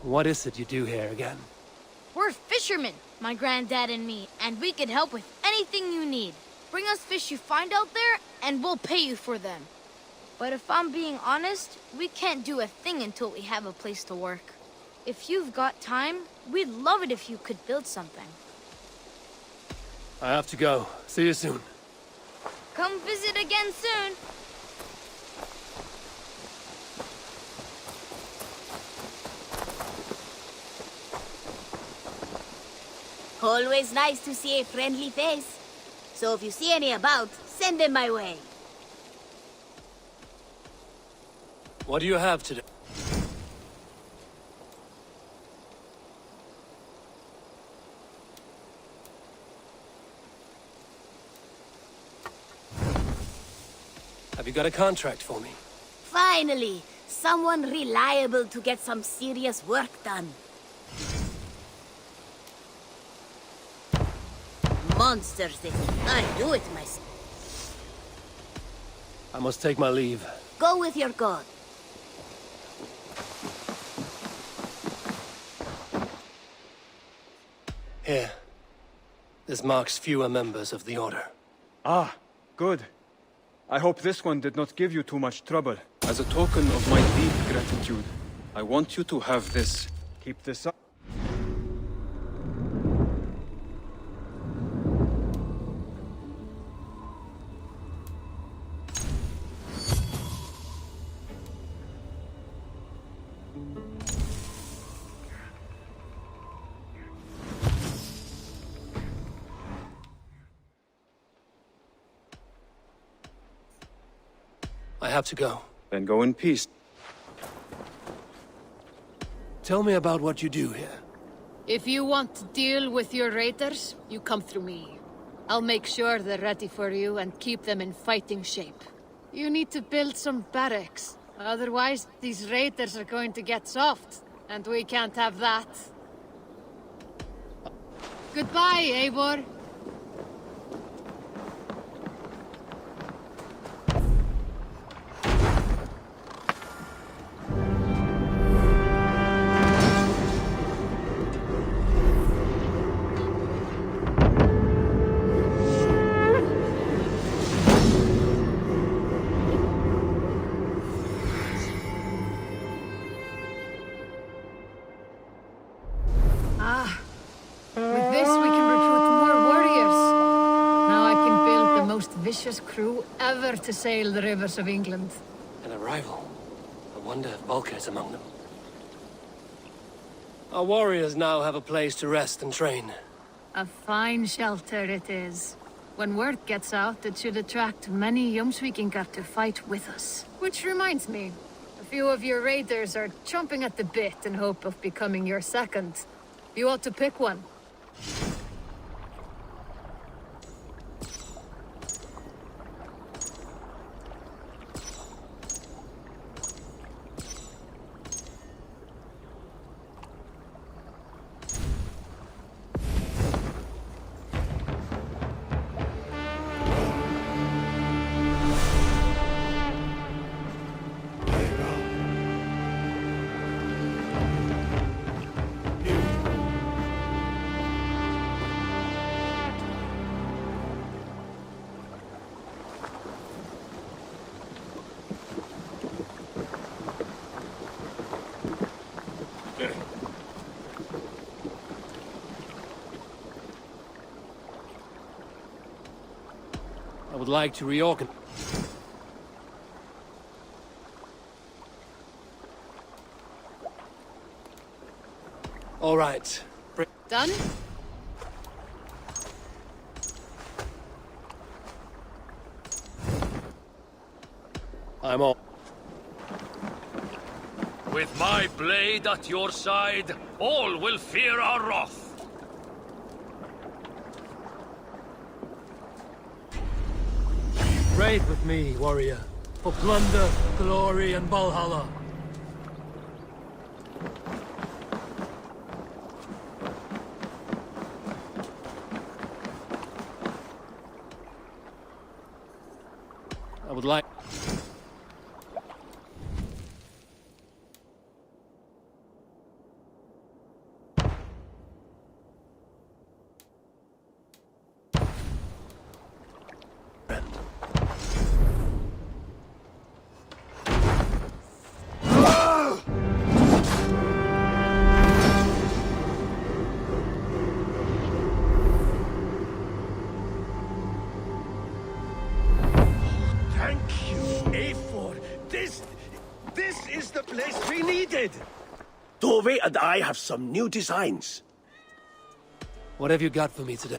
What is it you do here again? We're fishermen, my granddad and me, and we can help with anything you need. Bring us fish you find out there, and we'll pay you for them. But if I'm being honest, we can't do a thing until we have a place to work. If you've got time, we'd love it if you could build something. I have to go. See you soon. Come visit again soon. Always nice to see a friendly face. So if you see any about, send them my way. What do you have today? Have you got a contract for me? Finally, someone reliable to get some serious work done. Monsters, this. I do it myself. I must take my leave. Go with your god. Here. This marks fewer members of the Order. Ah, good. I hope this one did not give you too much trouble. As a token of my deep gratitude, I want you to have this. Keep this up. I have to go. Then go in peace. Tell me about what you do here. If you want to deal with your raiders, you come through me. I'll make sure they're ready for you and keep them in fighting shape. You need to build some barracks. Otherwise, these raiders are going to get soft, and we can't have that. Goodbye, Eivor. With this, we can recruit more warriors. Now I can build the most vicious crew ever to sail the rivers of England. An arrival. I wonder if Volker's among them. Our warriors now have a place to rest and train. A fine shelter it is. When word gets out, it should attract many Jomsvikingar to fight with us. Which reminds me, a few of your raiders are chomping at the bit in hope of becoming your second. You ought to pick one. I would like to reorganize. All right. Done? I'm all. With my blade at your side, all will fear our wrath. Raid with me, warrior, for plunder, glory, and Valhalla. I would like... place be needed! Tove and I have some new designs. What have you got for me today?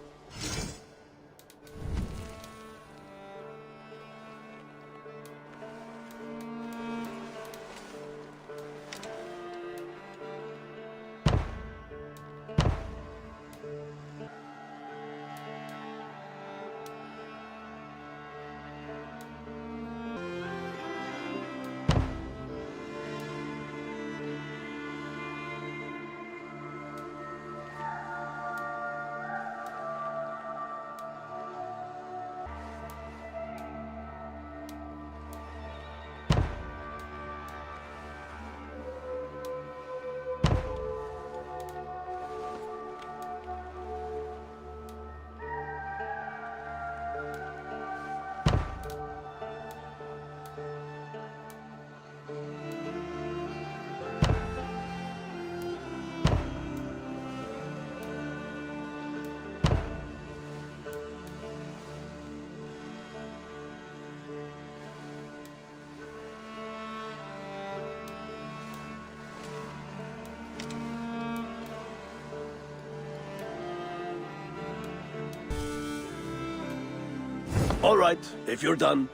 All right, if you're done.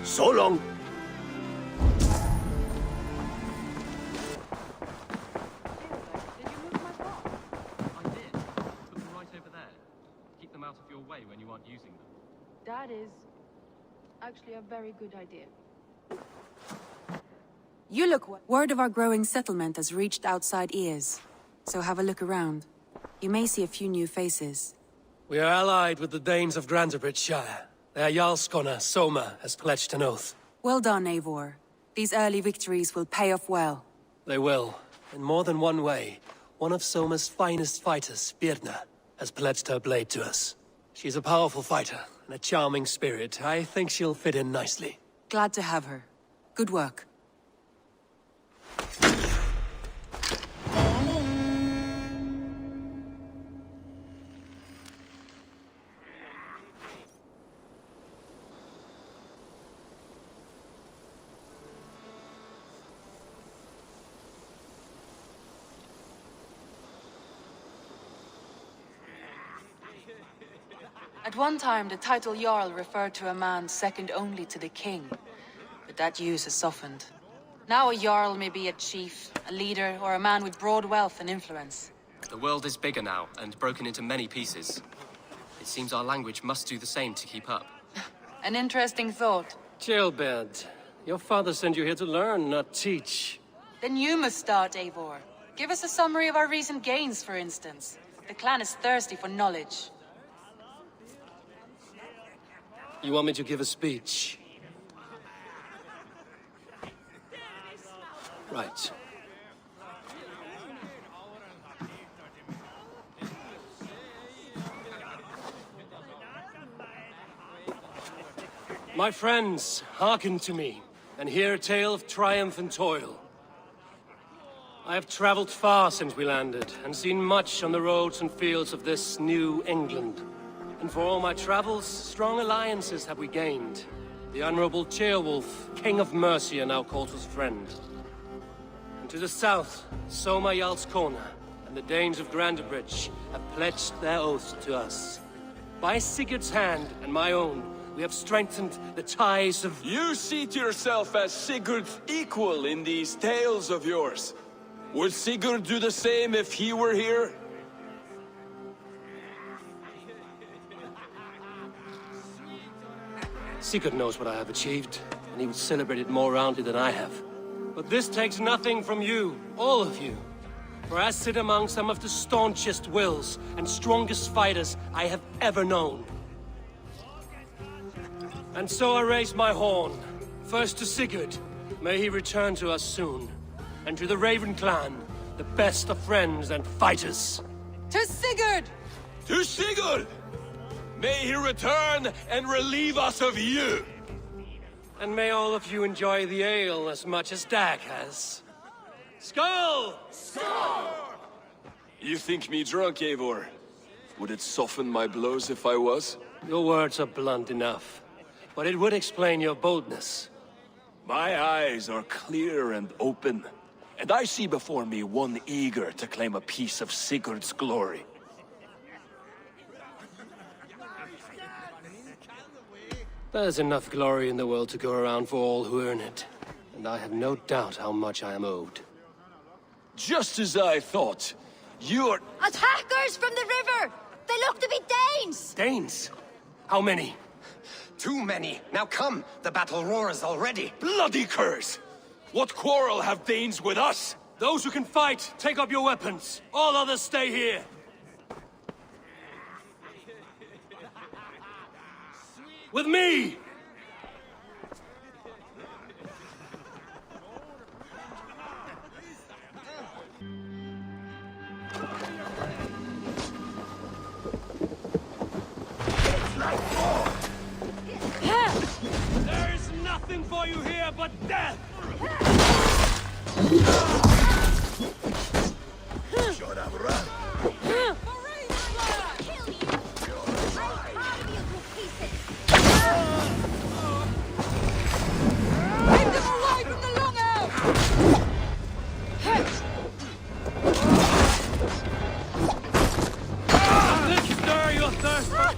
So long. I did. Put them right over there. Keep them out of your way when you aren't using them. That is actually a very good idea. You look. Word of our growing settlement has reached outside ears, so have a look around. You may see a few new faces. We are allied with the Danes of Grantebridgeshire. Their Jarlskona, Soma, has pledged an oath. Well done, Eivor. These early victories will pay off well. They will, in more than one way. One of Soma's finest fighters, Birna, has pledged her blade to us. She's a powerful fighter and a charming spirit. I think she'll fit in nicely. Glad to have her. Good work. At one time, the title Jarl referred to a man second only to the king. But that use has softened. Now a Jarl may be a chief, a leader, or a man with broad wealth and influence. The world is bigger now, and broken into many pieces. It seems our language must do the same to keep up. An interesting thought. Chilbed, your father sent you here to learn, not teach. Then you must start, Eivor. Give us a summary of our recent gains, for instance. The clan is thirsty for knowledge. You want me to give a speech? Right. My friends, hearken to me, and hear a tale of triumph and toil. I have traveled far since we landed, and seen much on the roads and fields of this new England. And for all my travels, strong alliances have we gained. The Honorable Ceolwulf, King of Mercia, now calls us friend. And to the south, Soma Jarlskona and the Danes of Grantebridge have pledged their oaths to us. By Sigurd's hand and my own, we have strengthened the ties of... You see to yourself as Sigurd's equal in these tales of yours. Would Sigurd do the same if he were here? Sigurd knows what I have achieved, and he would celebrate it more roundly than I have. But this takes nothing from you, all of you. For I sit among some of the staunchest wills and strongest fighters I have ever known. And so I raise my horn, first to Sigurd, may he return to us soon, and to the Raven clan, the best of friends and fighters. To Sigurd! To Sigurd! May he return and relieve us of you! And may all of you enjoy the ale as much as Dag has. Skull! Skull! You think me drunk, Eivor? Would it soften my blows if I was? Your words are blunt enough, but it would explain your boldness. My eyes are clear and open, and I see before me one eager to claim a piece of Sigurd's glory. There's enough glory in the world to go around for all who earn it, and I have no doubt how much I am owed. Just as I thought. You're... Attackers from the river! They look to be Danes! Danes? How many? Too many. Now come, the battle roars already. Bloody curs! What quarrel have Danes with us? Those who can fight, take up your weapons. All others stay here. With me! There's nothing for you here but death! Shut up, run! Let's stir your thirst for...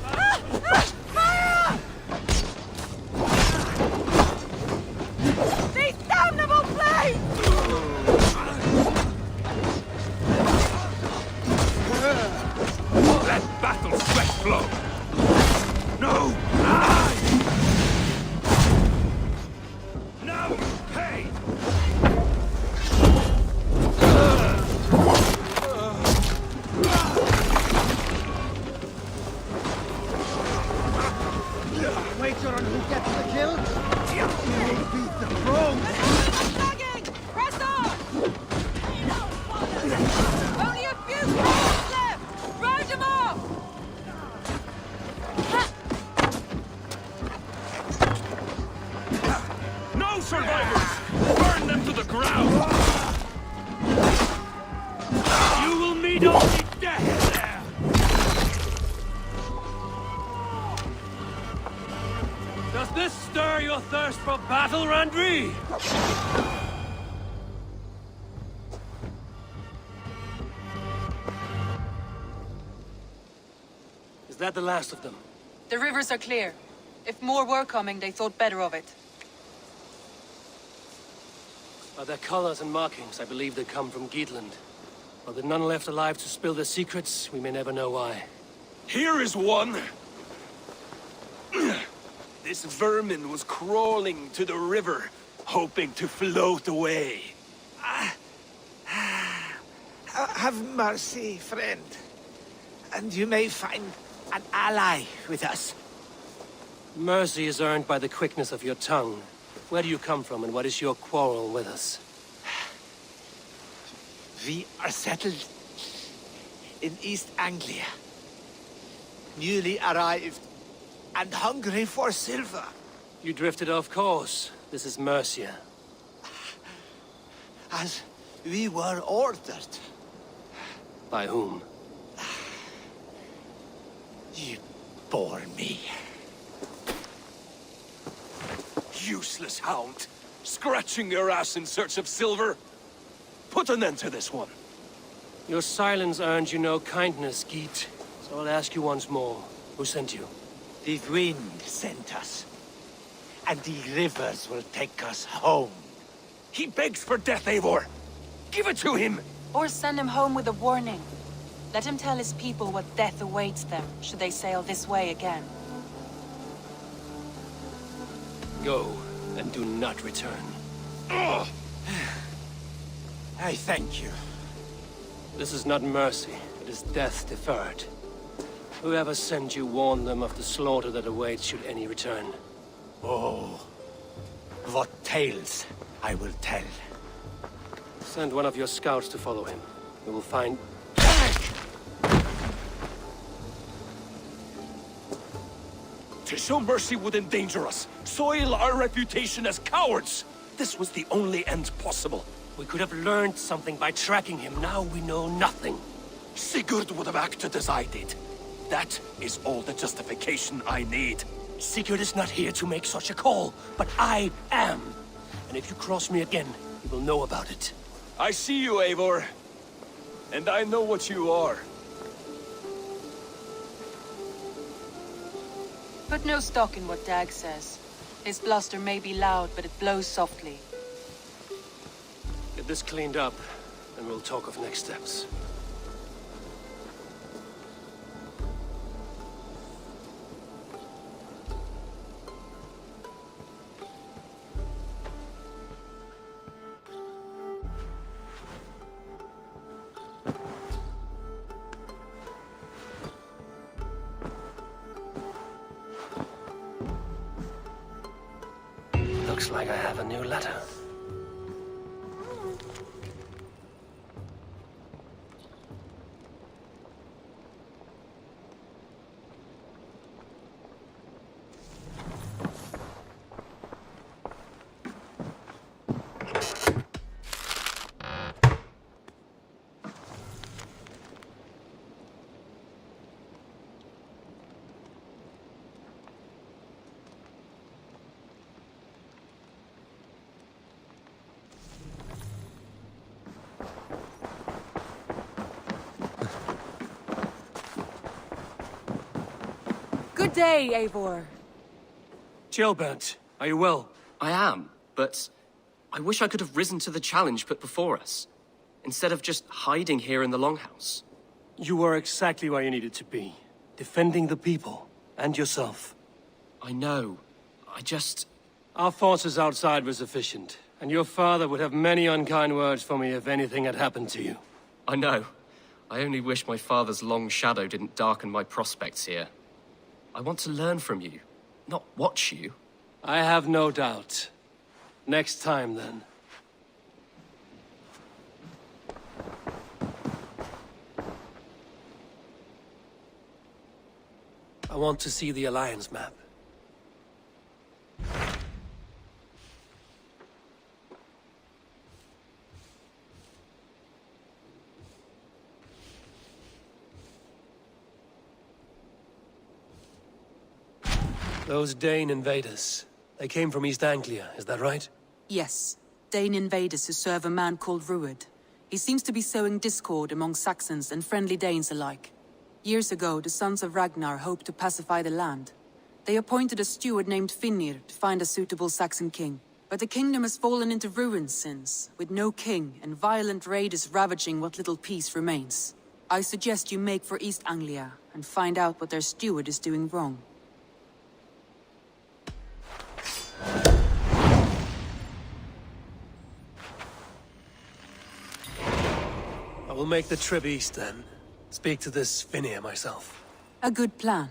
These damnable blades! Let battle sweat flow! No! Now pay! Wait on who gets the kill? You will beat the throne! Press on! Only a few crawls left! Round them off! No survivors! Burn them to the ground! You will meet only death there! Does this stir your thirst for battle, Randri? Is that the last of them? The rivers are clear. If more were coming, they thought better of it. By their colors and markings, I believe they come from Geatland. Are there none left alive to spill their secrets? We may never know why. Here is one! This vermin was crawling to the river, hoping to float away. Have mercy, friend. And you may find an ally with us. Mercy is earned by the quickness of your tongue. Where do you come from, and what is your quarrel with us? We are settled in East Anglia. Newly arrived and hungry for silver. You drifted off course. This is Mercia. As we were ordered. By whom? You bore me. Useless hound! Scratching your ass in search of silver! Put an end to this one! Your silence earned you no kindness, Geet. So I'll ask you once more. Who sent you? The wind sent us. And the rivers will take us home. He begs for death, Eivor! Give it to him! Or send him home with a warning. Let him tell his people what death awaits them, should they sail this way again. Go, and do not return. I thank you. This is not mercy, it is death deferred. Whoever sent you warned them of the slaughter that awaits should any return. Oh, what tales I will tell. Send one of your scouts to follow him. We will find... To show mercy would endanger us, soil our reputation as cowards. This was the only end possible. We could have learned something by tracking him. Now we know nothing. Sigurd would have acted as I did. That is all the justification I need. Sigurd is not here to make such a call, but I am. and if you cross me again, you will know about it. I see you, Eivor. And I know what you are. Put no stock in what Dag says. His bluster may be loud, but it blows softly. Get this cleaned up, and we'll talk of next steps. Looks like I have a new letter. Good day, Eivor. Kjellbent, are you well? I am, but I wish I could have risen to the challenge put before us, instead of just hiding here in the Longhouse. You were exactly where you needed to be. Defending the people, and yourself. I know. I just... Our forces outside were sufficient, and your father would have many unkind words for me if anything had happened to you. I know. I only wish my father's long shadow didn't darken my prospects here. I want to learn from you, not watch you. I have no doubt. Next time, then. I want to see the Alliance map. Those Dane invaders, they came from East Anglia, is that right? Yes, Dane invaders who serve a man called Ruud. He seems to be sowing discord among Saxons and friendly Danes alike. Years ago, the sons of Ragnar hoped to pacify the land. They appointed a steward named Finnir to find a suitable Saxon king. But the kingdom has fallen into ruins since, with no king and violent raiders ravaging what little peace remains. I suggest you make for East Anglia and find out what their steward is doing wrong. I will make the trip east then. Speak to this Finnir myself. A good plan.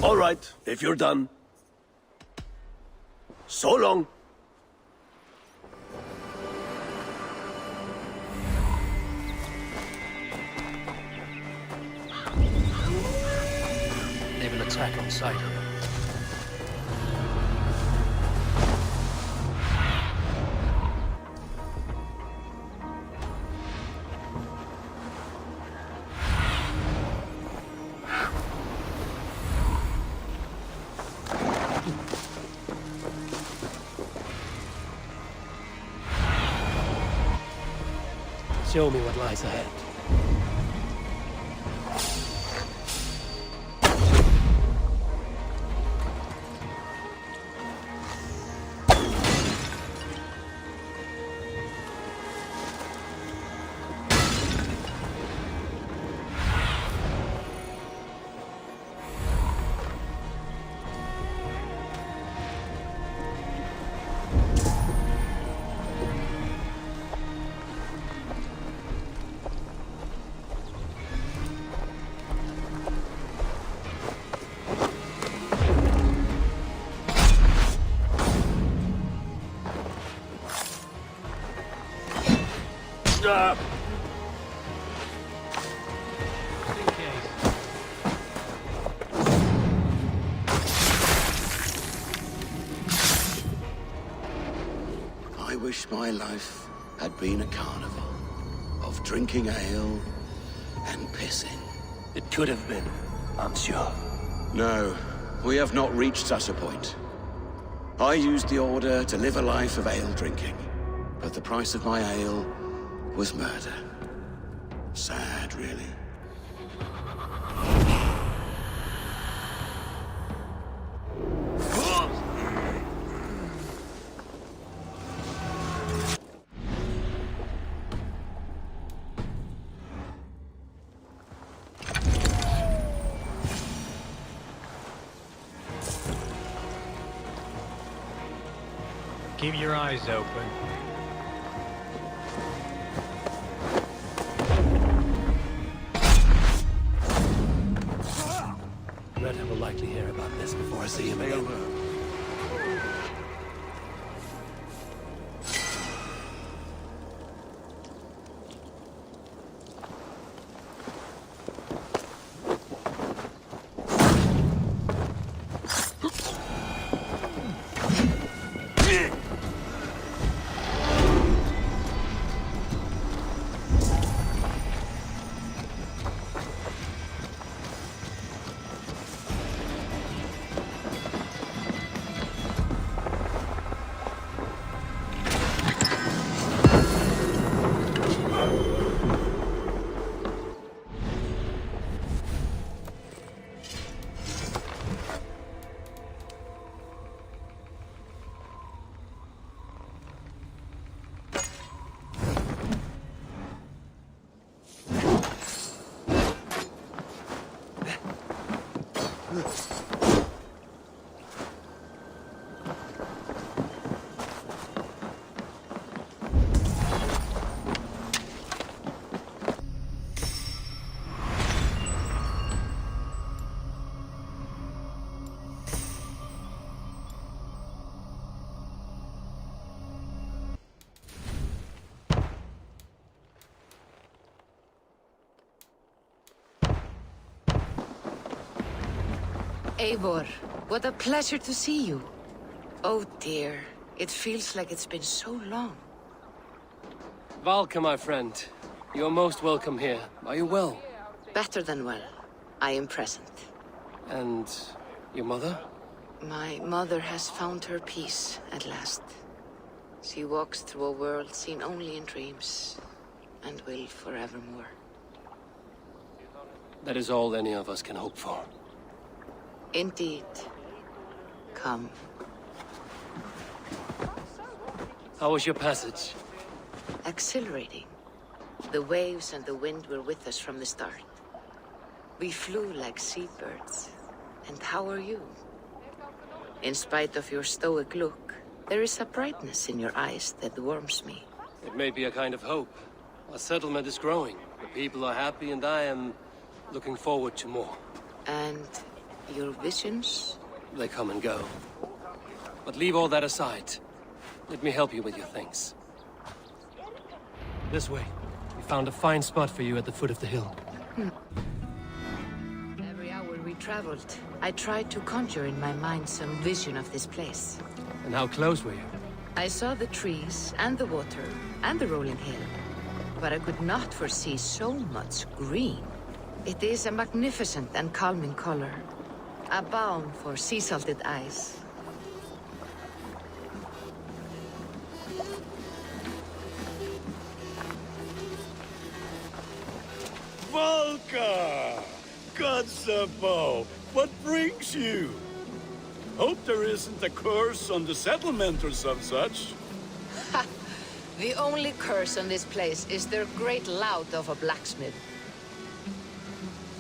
All right, if you're done. So long. They will attack on sight. Show me what lies ahead. I wish my life had been a carnival of drinking ale and pissing. It could have been, I'm sure. No, we have not reached such a point. I used the order to live a life of ale drinking, but the price of my ale was murder. Sad, really. Keep your eyes open. Red will likely hear about this before I see him again. Eivor, what a pleasure to see you. Oh dear, it feels like it's been so long. Valka, my friend. You're most welcome here. Are you well? Better than well. I am present. And your mother? My mother has found her peace at last. She walks through a world seen only in dreams, and will forevermore. That is all any of us can hope for. Indeed. Come. How was your passage? Exhilarating. The waves and the wind were with us from the start. We flew like seabirds. And how are you? In spite of your stoic look, there is a brightness in your eyes that warms me. It may be a kind of hope. Our settlement is growing. The people are happy and I am looking forward to more. And your visions? They come and go. But leave all that aside. Let me help you with your things. This way. We found a fine spot for you at the foot of the hill. Every hour we traveled, I tried to conjure in my mind some vision of this place. And how close were you? I saw the trees and the water and the rolling hill. But I could not foresee so much green. It is a magnificent and calming color. A balm for sea-salted eyes. Valka! Kotzebo, what brings you? Hope there isn't a curse on the settlement or some such. Ha! The only curse on this place is their great lout of a blacksmith.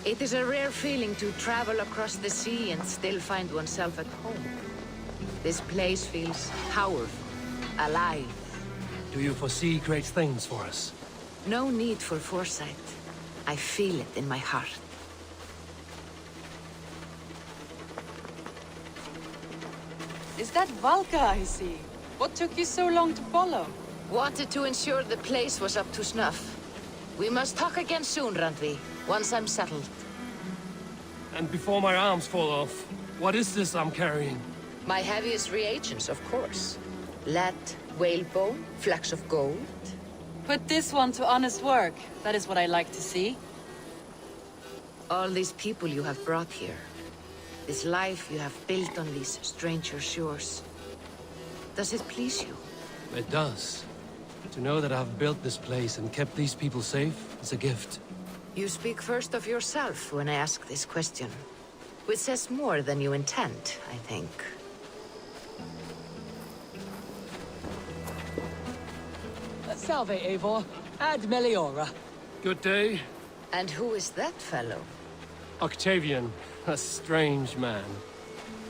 It is a rare feeling to travel across the sea and still find oneself at home. This place feels powerful, alive. Do you foresee great things for us? No need for foresight. I feel it in my heart. Is that Valka I see? What took you so long to follow? Wanted to ensure the place was up to snuff. We must talk again soon, Randvi, once I'm settled. And before my arms fall off, what is this I'm carrying? My heaviest reagents, of course. Lead, whalebone, flecks of gold. Put this one to honest work. That is what I like to see. All these people you have brought here. This life you have built on these stranger shores. Does it please you? It does. To know that I've built this place and kept these people safe is a gift. You speak first of yourself when I ask this question. Which says more than you intend, I think. Salve, Eivor. Ad Meliora. Good day. And who is that fellow? Octavian, a strange man.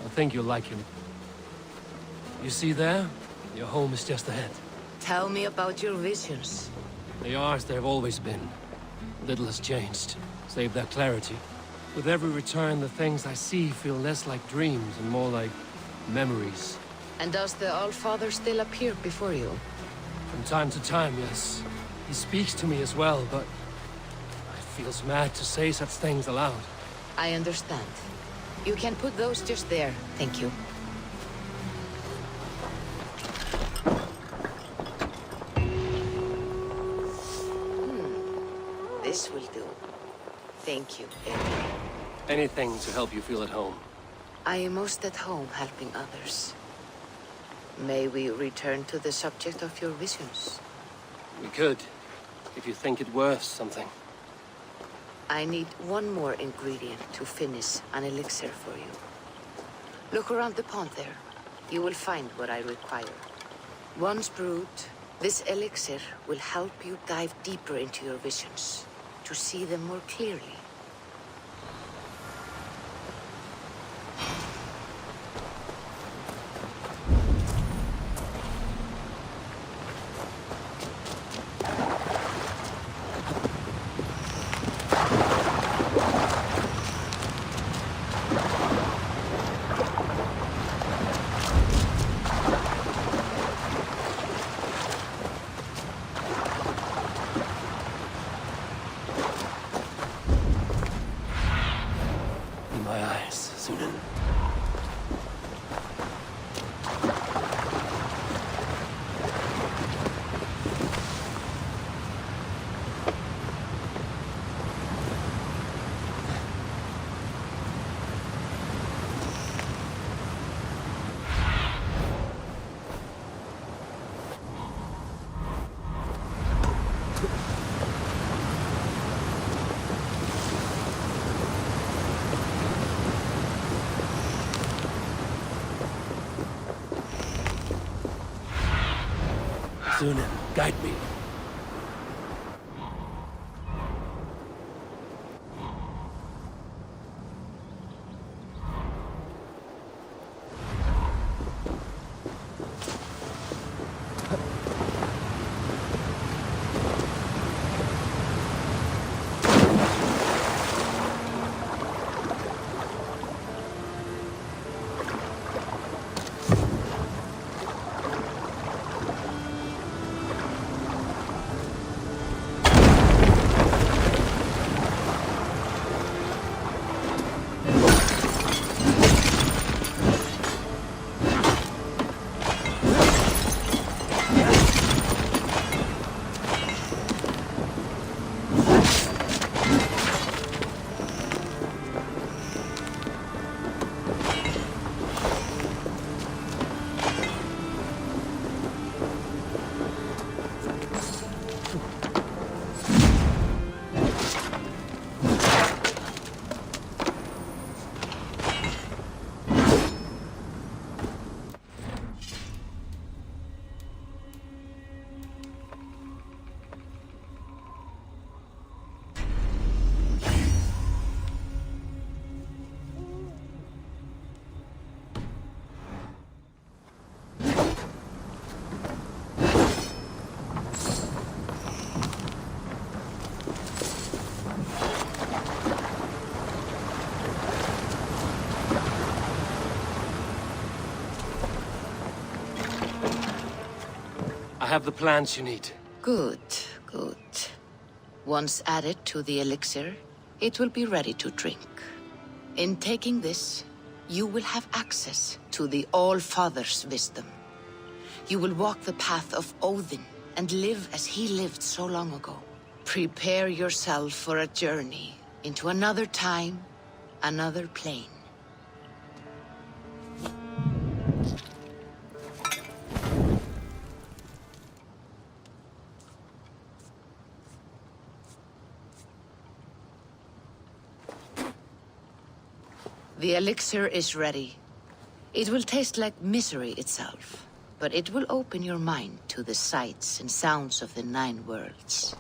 I think you'll like him. You see there? Your home is just ahead. Tell me about your visions. They are as they've always been. Little has changed, save their clarity. With every return, the things I see feel less like dreams and more like memories. And does the Allfather still appear before you? From time to time, yes. He speaks to me as well, but it feels mad to say such things aloud. I understand. You can put those just there, thank you. This will do. Thank you, Eddie. Anything to help you feel at home. I am most at home helping others. May we return to the subject of your visions? We could, if you think it worth something. I need one more ingredient to finish an elixir for you. Look around the pond there. You will find what I require. Once brewed, this elixir will help you dive deeper into your visions, to see them more clearly. Sunan, guide me. have the plants you need. Good, good. Once added to the elixir, it will be ready to drink. In taking this, you will have access to the All-Father's wisdom. You will walk the path of Odin and live as he lived so long ago. Prepare yourself for a journey into another time, another plane. The elixir is ready. It will taste like misery itself, but it will open your mind to the sights and sounds of the 9 worlds.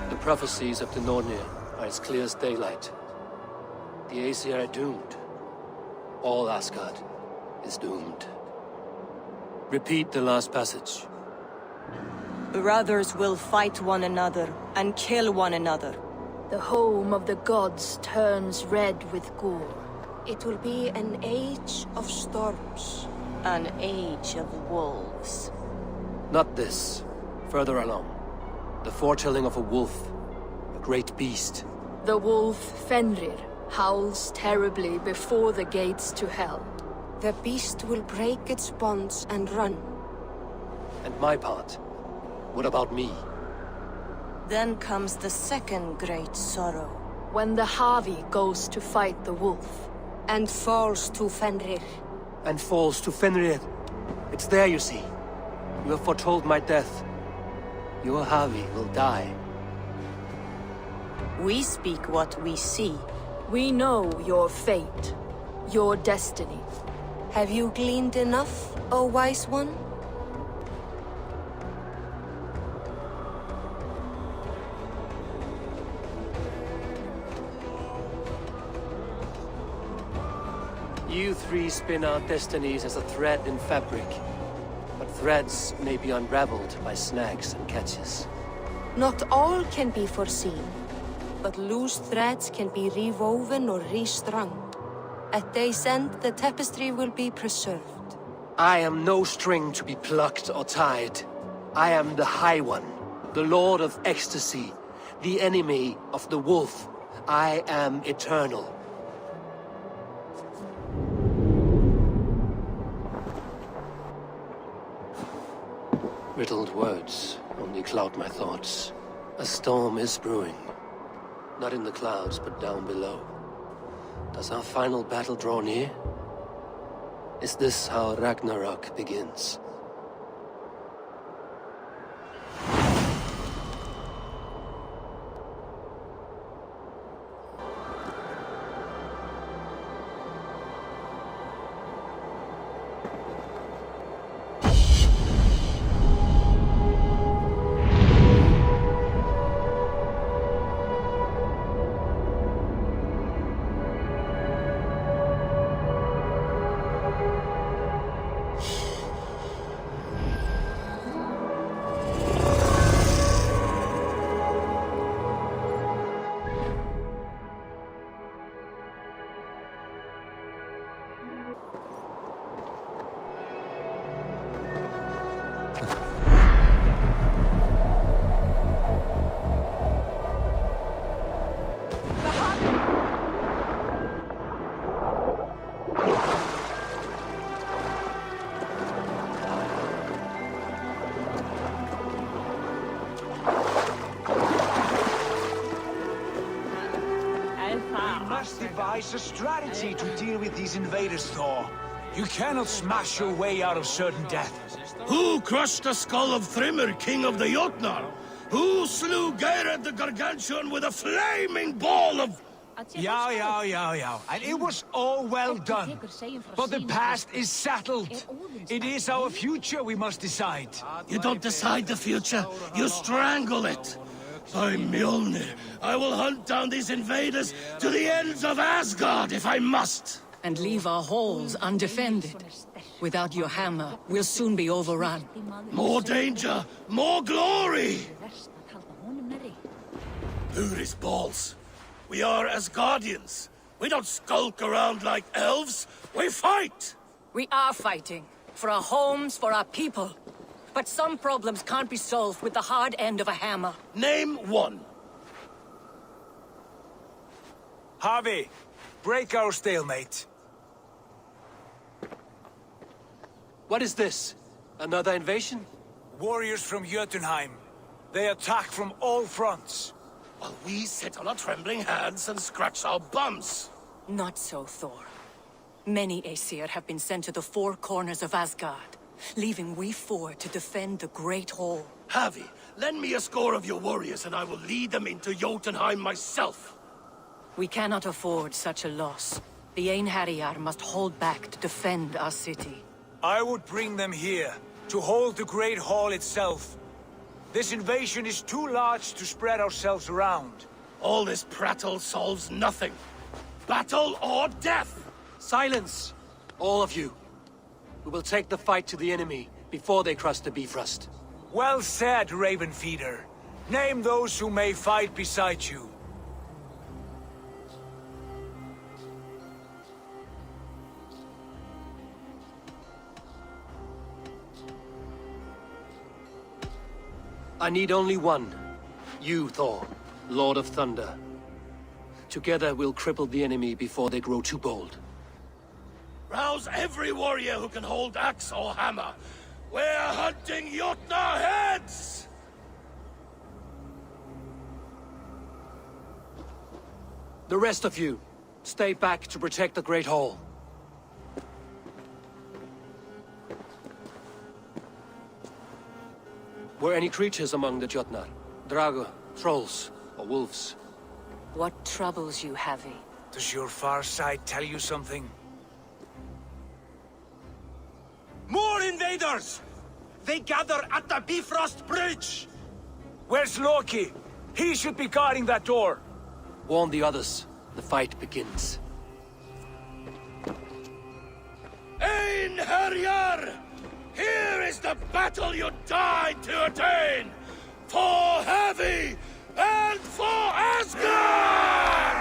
The prophecies of the Nornir are as clear as daylight. The Aesir are doomed. All Asgard is doomed. Repeat the last passage. Brothers will fight one another and kill one another. The home of the gods turns red with gore. It will be an age of storms. An age of wolves. Not this. Further along. The foretelling of a wolf. A great beast. The wolf Fenrir howls terribly before the gates to hell. The beast will break its bonds and run. And my part? What about me? Then comes the second great sorrow. When the Havi goes to fight the wolf. And falls to Fenrir. And falls to Fenrir. It's there, you see. You have foretold my death. Your Havi will die. We speak what we see. We know your fate. Your destiny. Have you gleaned enough, O wise one? You three spin our destinies as a thread in fabric. But threads may be unraveled by snags and catches. Not all can be foreseen, but loose threads can be rewoven or restrung. At day's end, the tapestry will be preserved. I am no string to be plucked or tied. I am the High One, the Lord of Ecstasy, the enemy of the wolf. I am eternal. Riddled words only cloud my thoughts. A storm is brewing. Not in the clouds, but down below. Does our final battle draw near? Is this how Ragnarok begins? devise a strategy to deal with these invaders, Thor. You cannot smash your way out of certain death. Who crushed the skull of Thrymr, king of the Jotnar? Who slew Geirad the Gargantuan with a flaming ball of... Yeah. And it was all well done. But the past is settled. It is our future we must decide. You don't decide the future, you strangle it. By Mjolnir, I will hunt down these invaders to the ends of Asgard if I must. And leave our halls undefended. Without your hammer, we'll soon be overrun. More danger, more glory! Uri's balls. We are Asgardians. We don't skulk around like elves. We fight! We are fighting. For our homes, for our people. But some problems can't be solved with the hard end of a hammer. Name one. Harvey, break our stalemate. What is this? Another invasion? Warriors from Jotunheim. They attack from all fronts. While we sit on our trembling hands and scratch our bums. Not so, Thor. Many Aesir have been sent to the four corners of Asgard, leaving we four to defend the Great Hall. Havi, lend me a score of your warriors and I will lead them into Jotunheim myself. We cannot afford such a loss. The Einherjar must hold back to defend our city. I would bring them here, to hold the Great Hall itself. This invasion is too large to spread ourselves around. All this prattle solves nothing. Battle or death! Silence! All of you. We will take the fight to the enemy before they cross the Bifrost. Well said, Ravenfeeder. Name those who may fight beside you. I need only one. You, Thor, Lord of Thunder. Together we'll cripple the enemy before they grow too bold. Rouse every warrior who can hold axe or hammer. We're hunting Jotnar heads! The rest of you, stay back to protect the Great Hall. Were any creatures among the Jotnar? Drago, trolls, or wolves? What troubles you, Havi? Does your far side tell you something? More invaders! They gather at the Bifrost Bridge! Where's Loki? He should be guarding that door. Warn the others. The fight begins. Einherjar! Here is the battle you died to attain! For Havi and for Asgard!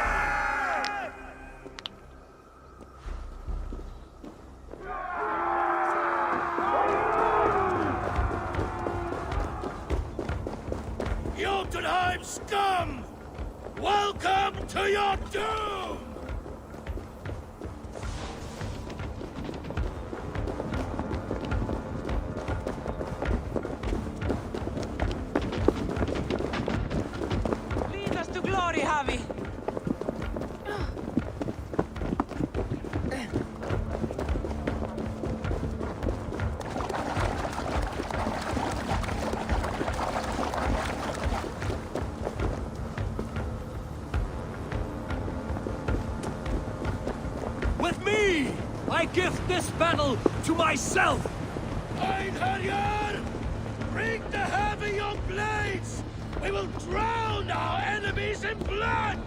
Jotunheim scum! Welcome to your doom! Lead us to glory, Havi! With me! I gift this battle to myself! Einherjar! Bring the heavy your blades! We will drown our enemies in blood!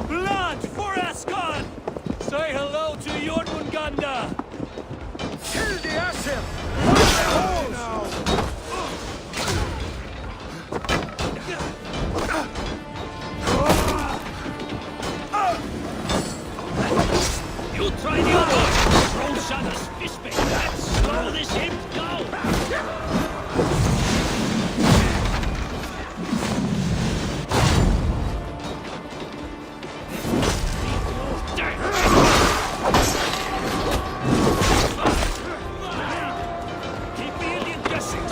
Blood for Asgard! Say hello to Jormungandr! Kill the Ashem! You try the other! Throw Shadow's fishbait! That's slow! the ship go! Keep the Indian guessing!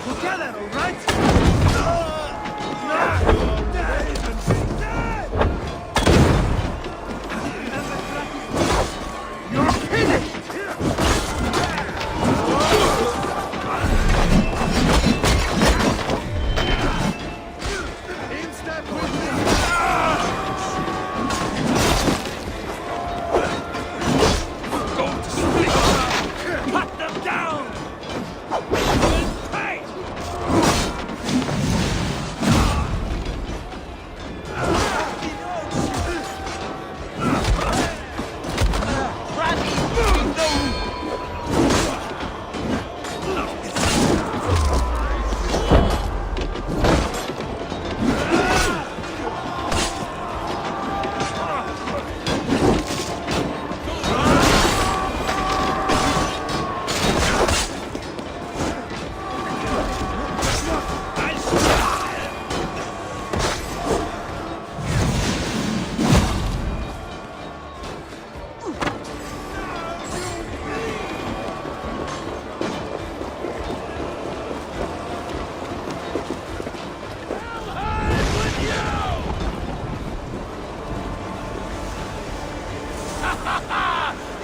Together, all right? You're finished! In step with me! Go to sleep! Cut them down! Hey!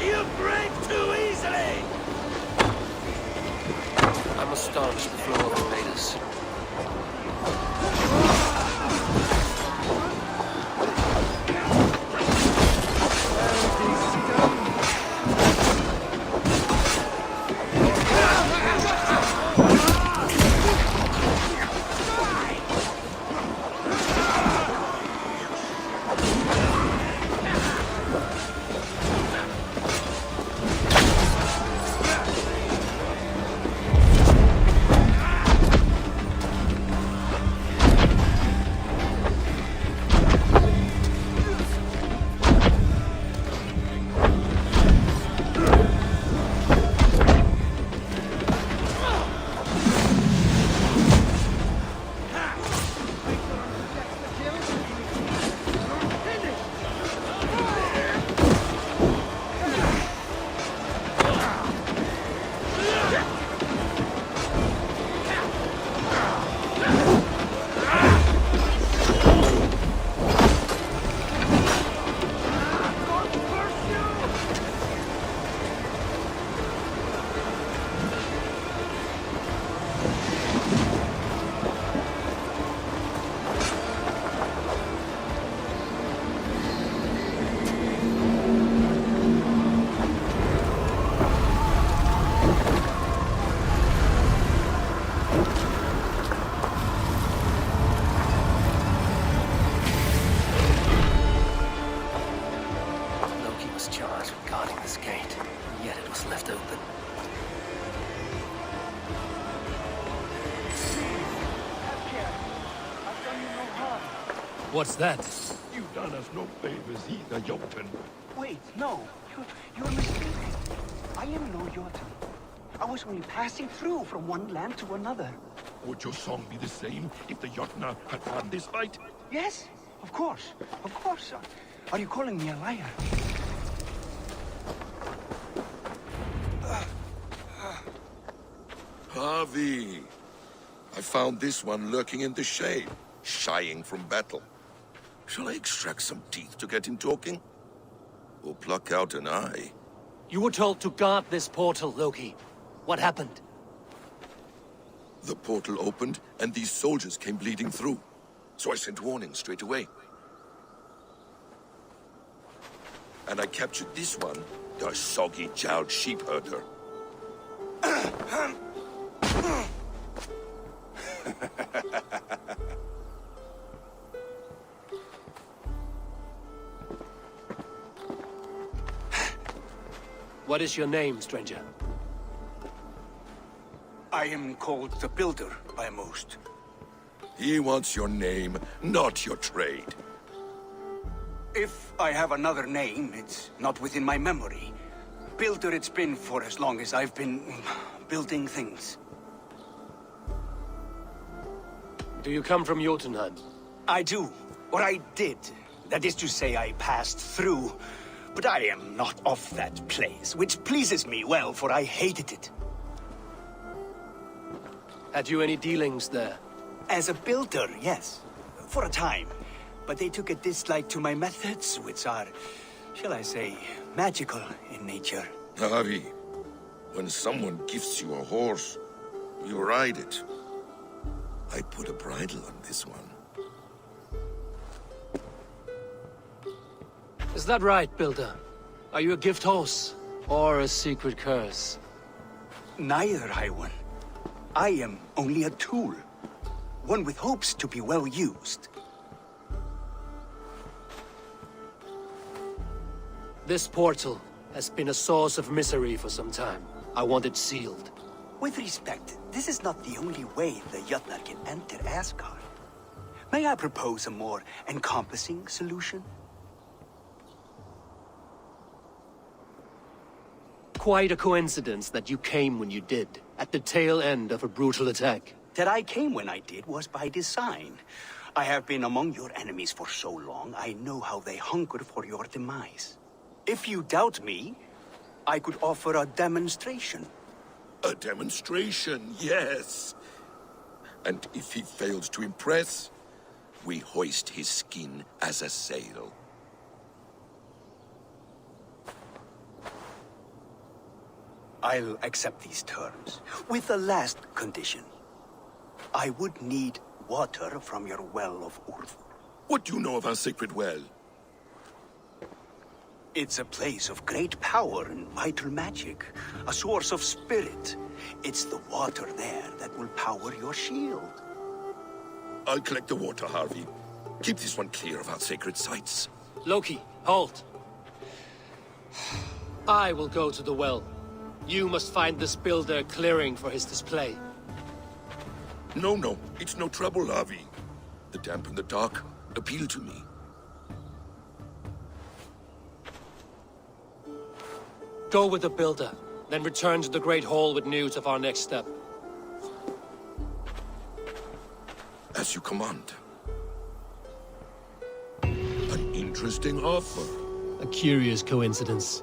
You break too easily! I must staunch the flow of invaders. Charged with guarding this gate, and yet it was left open. What's that? You've done us no favors either, Jotun. Wait, no. You're mistaken. I am no Jotun. I was only passing through from one land to another. Would your song be the same if the Jotnar had won this fight? Yes, of course. Of course. Are you calling me a liar? Harvey, I found this one lurking in the shade, shying from battle. Shall I extract some teeth to get him talking? Or pluck out an eye? You were told to guard this portal, Loki. What happened? The portal opened, and these soldiers came bleeding through. So I sent warning straight away. And I captured this one, the soggy-jowled sheep herder. What is your name, stranger? I am called the Builder by most. He wants your name, not your trade. If I have another name, it's not within my memory. Builder it's been for as long as I've been building things. Do you come from Jotunheim? I do. Or I did. That is to say, I passed through. But I am not of that place, which pleases me well, for I hated it. Had you any dealings there? As a builder, yes. For a time. But they took a dislike to my methods, which are, shall I say, magical in nature. Harvey, when someone gifts you a horse, you ride it. I put a bridle on this one. Is that right, Builder? Are you a gift horse? Or a secret curse? Neither, High One. I am only a tool. One with hopes to be well used. This portal has been a source of misery for some time. I want it sealed. With respect, this is not the only way the Jötnar can enter Asgard. May I propose a more encompassing solution? Quite a coincidence that you came when you did, at the tail end of a brutal attack. That I came when I did was by design. I have been among your enemies for so long, I know how they hunger for your demise. If you doubt me, I could offer a demonstration. A demonstration, yes. And if he fails to impress, we hoist his skin as a sail. I'll accept these terms, with the last condition. I would need water from your well of Urth. What do you know of our sacred well? It's a place of great power and vital magic, a source of spirit. It's the water there that will power your shield. I'll collect the water, Harvey. Keep this one clear of our sacred sites. Loki, halt. I will go to the well. You must find this builder clearing for his display. No, it's no trouble, Harvey. The damp and the dark appeal to me. Go with the builder, then return to the Great Hall with news of our next step. As you command. An interesting offer. A curious coincidence.